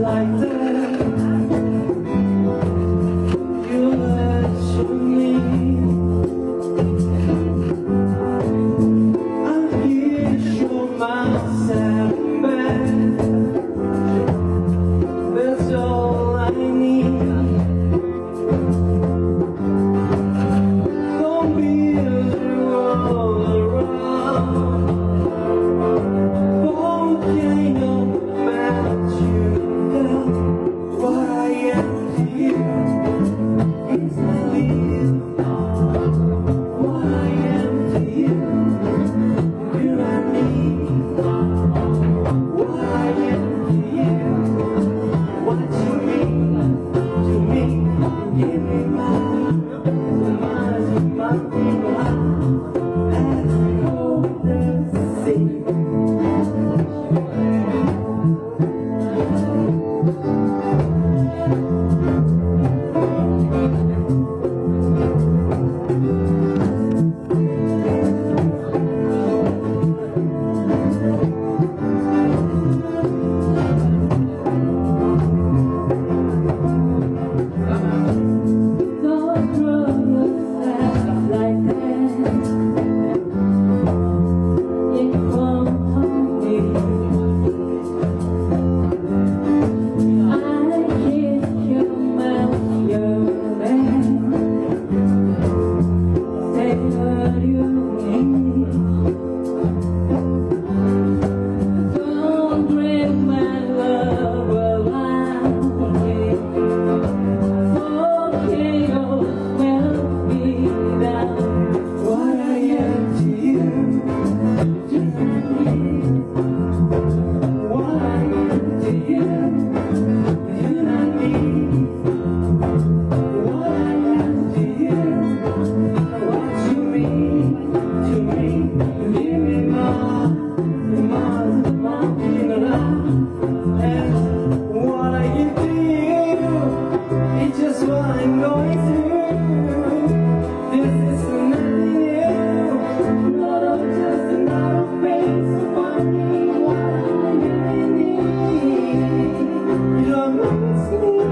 like that. You let me. I'm here, show myself back. That's all I need. Don't build you all around. Volcano melt you down. What I am to you is my life. What I am to you, you and me. What I am to you, what you mean to me. Give me my and go the sea. You don't know